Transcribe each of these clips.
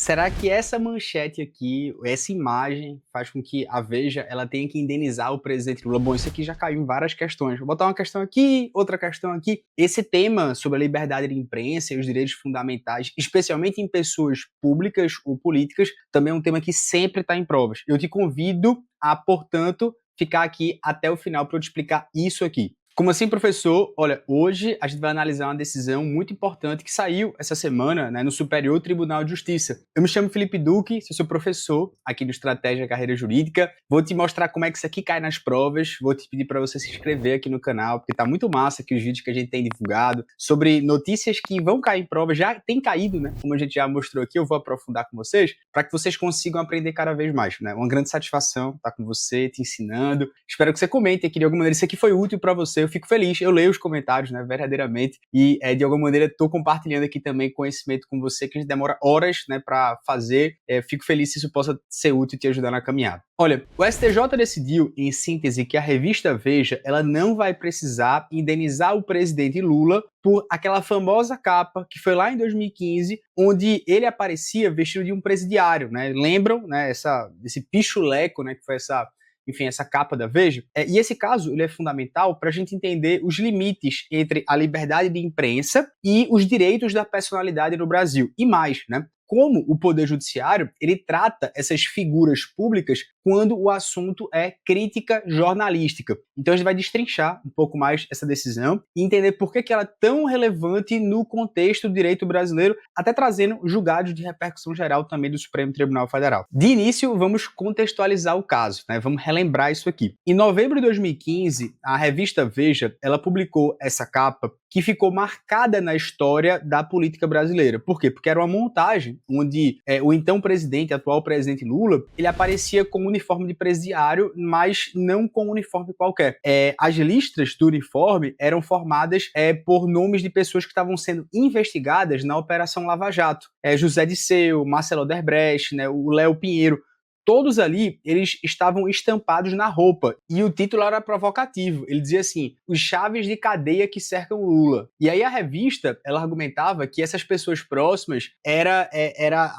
Será que essa manchete aqui, essa imagem, faz com que a Veja ela tenha que indenizar o presidente Lula? Bom, isso aqui já caiu em várias questões. Vou botar uma questão aqui, outra questão aqui. Esse tema sobre a liberdade de imprensa e os direitos fundamentais, especialmente em pessoas públicas ou políticas, também é um tema que sempre está em provas. Eu te convido a, portanto, ficar aqui até o final para eu te explicar isso aqui. Como assim, professor? Olha, hoje a gente vai analisar uma decisão muito importante que saiu essa semana, né, no Superior Tribunal de Justiça. Eu me chamo Felipe Duque, sou professor aqui do Estratégia Carreira Jurídica. Vou te mostrar como é que isso aqui cai nas provas. Vou te pedir para você se inscrever aqui no canal, porque tá muito massa aqui os vídeos que a gente tem divulgado sobre notícias que vão cair em prova. Já tem caído, né? Como a gente já mostrou aqui, eu vou aprofundar com vocês para que vocês consigam aprender cada vez mais, né? Uma grande satisfação estar com você, te ensinando. Espero que você comente aqui de alguma maneira. Isso aqui foi útil para você. Eu fico feliz, eu leio os comentários, né, verdadeiramente, e de alguma maneira estou compartilhando aqui também conhecimento com você, que a gente demora horas, né, para fazer. Fico feliz se isso possa ser útil e te ajudar na caminhada. Olha, o STJ decidiu, em síntese, que a revista Veja, ela não vai precisar indenizar o presidente Lula por aquela famosa capa que foi lá em 2015, onde ele aparecia vestido de um presidiário, né? Lembram, né, esse pichuleco, né, que foi essa capa da Veja. E esse caso ele é fundamental para a gente entender os limites entre a liberdade de imprensa e os direitos da personalidade no Brasil. E mais, né? Como o Poder Judiciário ele trata essas figuras públicas quando o assunto é crítica jornalística. Então a gente vai destrinchar um pouco mais essa decisão e entender por que ela é tão relevante no contexto do direito brasileiro, até trazendo julgados de repercussão geral também do Supremo Tribunal Federal. De início, vamos contextualizar o caso, né? Vamos relembrar isso aqui. Em novembro de 2015, a revista Veja ela publicou essa capa que ficou marcada na história da política brasileira. Por quê? Porque era uma montagem onde o então presidente, atual presidente Lula, ele aparecia com uniforme de presidiário, mas não com uniforme qualquer. As listras do uniforme eram formadas por nomes de pessoas que estavam sendo investigadas na Operação Lava Jato. José Disseu, Marcelo Odebrecht, né, o Léo Pinheiro. Todos ali, eles estavam estampados na roupa. E o título era provocativo. Ele dizia assim, os chaves de cadeia que cercam o Lula. E aí a revista, ela argumentava que essas pessoas próximas era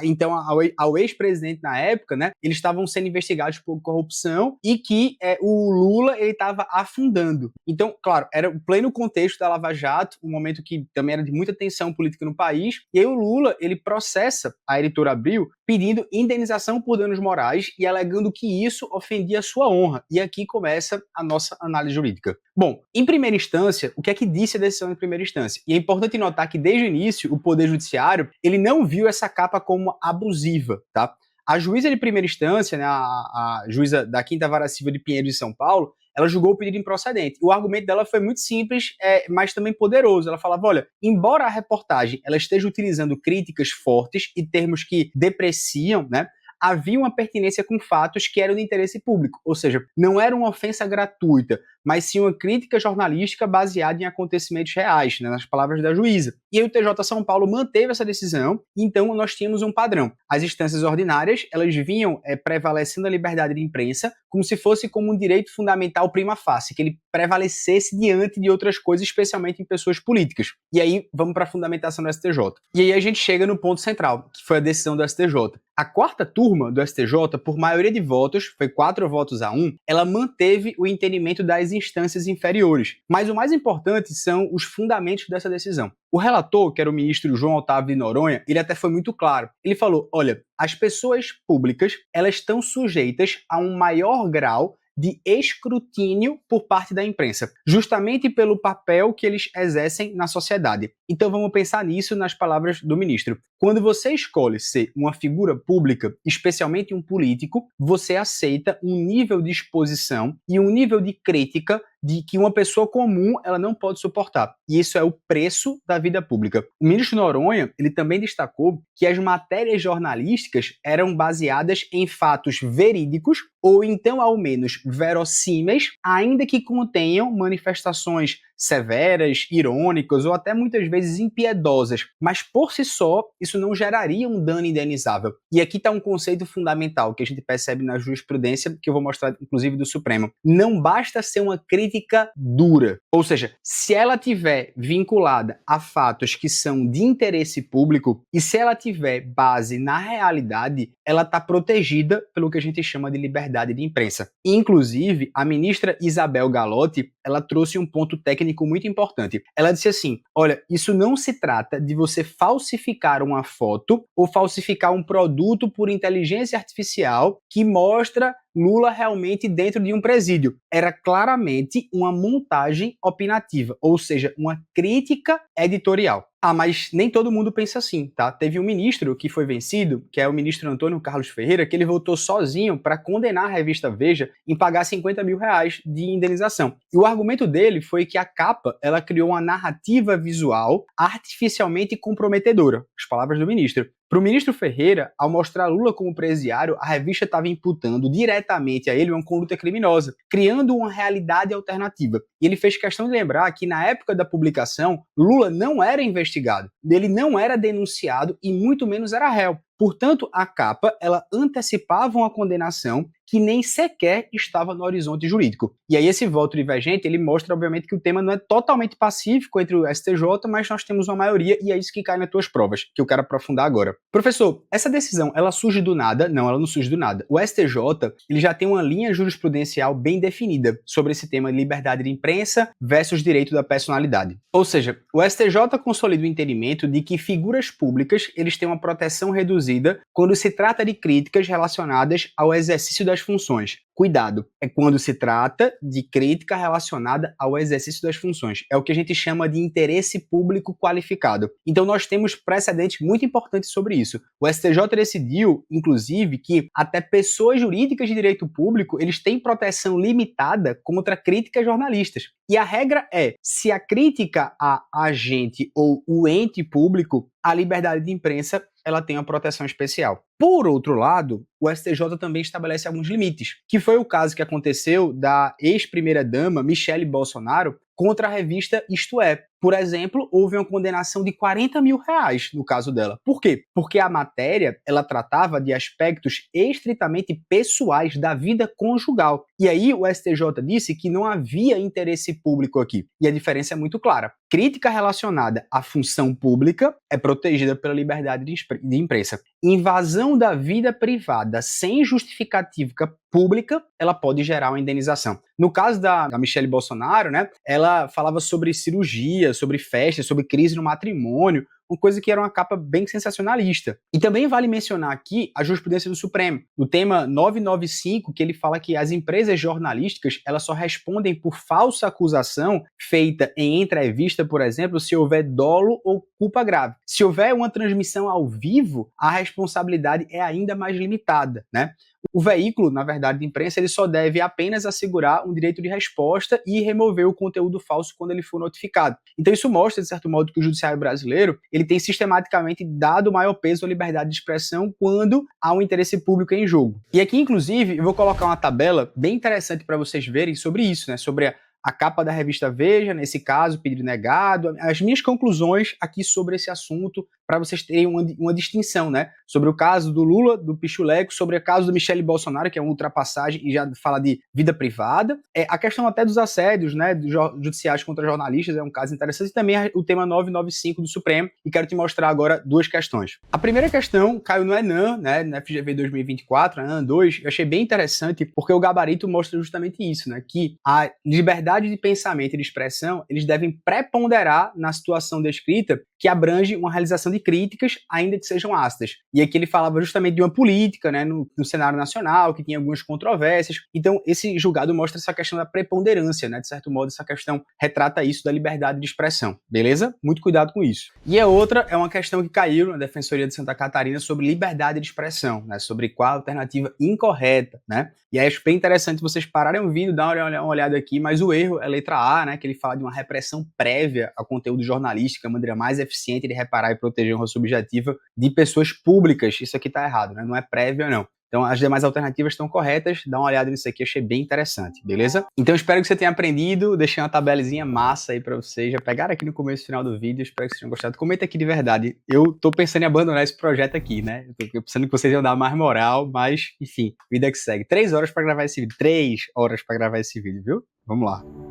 então, ao ex-presidente na época, né? Eles estavam sendo investigados por corrupção e que o Lula, ele estava afundando. Então, claro, era o pleno contexto da Lava Jato, um momento que também era de muita tensão política no país. E aí o Lula, ele processa a editora Abril pedindo indenização por danos morais e alegando que isso ofendia a sua honra. E aqui começa a nossa análise jurídica. Bom, em primeira instância, o que é que disse a decisão em primeira instância? E é importante notar que desde o início, o Poder Judiciário, ele não viu essa capa como abusiva, tá? A juíza de primeira instância, né, a juíza da Quinta Vara Civil de Pinheiros de São Paulo, ela julgou o pedido improcedente. O argumento dela foi muito simples, mas também poderoso. Ela falava, olha, embora a reportagem ela esteja utilizando críticas fortes e termos que depreciam, né, havia uma pertinência com fatos que eram de interesse público, ou seja, não era uma ofensa gratuita, mas sim uma crítica jornalística baseada em acontecimentos reais, né, nas palavras da juíza. E aí o TJ São Paulo manteve essa decisão, então nós tínhamos um padrão. As instâncias ordinárias, elas vinham prevalecendo a liberdade de imprensa como se fosse como um direito fundamental prima facie, que ele prevalecesse diante de outras coisas, especialmente em pessoas políticas. E aí vamos para a fundamentação do STJ. E aí a gente chega no ponto central, que foi a decisão do STJ. A quarta turma do STJ, por maioria de votos, foi 4-1, ela manteve o entendimento das instâncias inferiores. Mas o mais importante são os fundamentos dessa decisão. O relator, que era o ministro João Otávio de Noronha, ele até foi muito claro. Ele falou, olha, as pessoas públicas, elas estão sujeitas a um maior grau de escrutínio por parte da imprensa, justamente pelo papel que eles exercem na sociedade. Então vamos pensar nisso nas palavras do ministro. Quando você escolhe ser uma figura pública, especialmente um político, você aceita um nível de exposição e um nível de crítica de que uma pessoa comum ela não pode suportar. E isso é o preço da vida pública. O ministro Noronha, ele também destacou que as matérias jornalísticas eram baseadas em fatos verídicos ou então ao menos verossímeis, ainda que contenham manifestações severas, irônicas ou até muitas vezes impiedosas, mas por si só isso não geraria um dano indenizável. E aqui está um conceito fundamental que a gente percebe na jurisprudência, que eu vou mostrar inclusive do Supremo. Não basta ser uma crítica dura, ou seja, se ela tiver vinculada a fatos que são de interesse público e se ela tiver base na realidade, ela está protegida pelo que a gente chama de liberdade de imprensa. Inclusive, a ministra Isabel Galotti, ela trouxe um ponto técnico muito importante. Ela disse assim, olha, isso não se trata de você falsificar uma foto ou falsificar um produto por inteligência artificial que mostra Lula realmente dentro de um presídio. Era claramente uma montagem opinativa, ou seja, uma crítica editorial. Ah, mas nem todo mundo pensa assim, tá? Teve um ministro que foi vencido, que é o ministro Antônio Carlos Ferreira, que ele votou sozinho para condenar a revista Veja em pagar 50 mil reais de indenização. E o argumento dele foi que a capa, ela criou uma narrativa visual artificialmente comprometedora. As palavras do ministro. Para o ministro Ferreira, ao mostrar Lula como presidiário, a revista estava imputando diretamente a ele uma conduta criminosa, criando uma realidade alternativa. E ele fez questão de lembrar que, na época da publicação, Lula não era investigado, ele não era denunciado e muito menos era réu. Portanto, a capa, ela antecipava uma condenação que nem sequer estava no horizonte jurídico. E aí esse voto divergente, ele mostra, obviamente, que o tema não é totalmente pacífico entre o STJ, mas nós temos uma maioria e é isso que cai nas tuas provas, que eu quero aprofundar agora. Professor, essa decisão, ela surge do nada? Não, ela não surge do nada. O STJ, ele já tem uma linha jurisprudencial bem definida sobre esse tema de liberdade de imprensa versus direito da personalidade. Ou seja, o STJ consolida o entendimento de que figuras públicas, eles têm uma proteção reduzida quando se trata de críticas relacionadas ao exercício das funções. Cuidado, é quando se trata de crítica relacionada ao exercício das funções. É o que a gente chama de interesse público qualificado. Então nós temos precedentes muito importantes sobre isso. O STJ decidiu, inclusive, que até pessoas jurídicas de direito público, eles têm proteção limitada contra críticas jornalistas. E a regra é, se a crítica a agente ou o ente público, a liberdade de imprensa ela tem uma proteção especial. Por outro lado, o STJ também estabelece alguns limites, que foi o caso que aconteceu da ex-primeira-dama Michele Bolsonaro contra a revista Isto É. Por exemplo, houve uma condenação de 40 mil reais no caso dela. Por quê? Porque a matéria, ela tratava de aspectos estritamente pessoais da vida conjugal. E aí o STJ disse que não havia interesse público aqui. E a diferença é muito clara. Crítica relacionada à função pública é protegida pela liberdade de imprensa. Invasão da vida privada sem justificativa pública, ela pode gerar uma indenização. No caso da Michele Bolsonaro, né, ela falava sobre cirurgia, sobre festa, sobre crise no matrimônio, uma coisa que era uma capa bem sensacionalista. E também vale mencionar aqui a jurisprudência do Supremo, no tema 995, que ele fala que as empresas jornalísticas, elas só respondem por falsa acusação feita em entrevista, por exemplo, se houver dolo ou culpa grave. Se houver uma transmissão ao vivo, a responsabilidade é ainda mais limitada, né? O veículo, na verdade, de imprensa, ele só deve apenas assegurar um direito de resposta e remover o conteúdo falso quando ele for notificado. Então isso mostra, de certo modo, que o judiciário brasileiro ele tem sistematicamente dado maior peso à liberdade de expressão quando há um interesse público em jogo. E aqui, inclusive, eu vou colocar uma tabela bem interessante para vocês verem sobre isso, né? Sobre a capa da revista Veja, nesse caso, pedido negado, as minhas conclusões aqui sobre esse assunto, para vocês terem uma distinção, né? Sobre o caso do Lula, do Pichuleco, sobre o caso do Michele Bolsonaro, que é uma ultrapassagem e já fala de vida privada. A questão até dos assédios, né, judiciais contra jornalistas é um caso interessante, e também o tema 995 do Supremo, e quero te mostrar agora duas questões. A primeira questão caiu no ENAM, né, no FGV 2024, ENAM 2, eu achei bem interessante, porque o gabarito mostra justamente isso, né, que a liberdade de pensamento e de expressão, eles devem preponderar na situação descrita que abrange uma realização de críticas, ainda que sejam ácidas. E aqui ele falava justamente de uma política, né, no cenário nacional, que tinha algumas controvérsias. Então, esse julgado mostra essa questão da preponderância, né, de certo modo, essa questão retrata isso da liberdade de expressão, beleza? Muito cuidado com isso. E a outra é uma questão que caiu na Defensoria de Santa Catarina sobre liberdade de expressão, né, sobre qual a alternativa incorreta, né? E aí acho bem interessante vocês pararem o vídeo, dar uma olhada aqui, mas o erro é a letra A, né, que ele fala de uma repressão prévia ao conteúdo jornalístico, a maneira mais eficiente de reparar e proteger uma subjetiva de pessoas públicas. Isso aqui tá errado, né? Não é prévia, não. Então, as demais alternativas estão corretas, dá uma olhada nisso aqui, achei bem interessante, beleza? Então, espero que você tenha aprendido, deixei uma tabelazinha massa aí pra vocês, já pegaram aqui no começo e final do vídeo, espero que vocês tenham gostado. Comenta aqui de verdade, eu tô pensando em abandonar esse projeto aqui, né? Eu tô pensando que vocês iam dar mais moral, mas, enfim, vida que segue. 3 horas pra gravar esse vídeo, 3 horas pra gravar esse vídeo, viu? Vamos lá.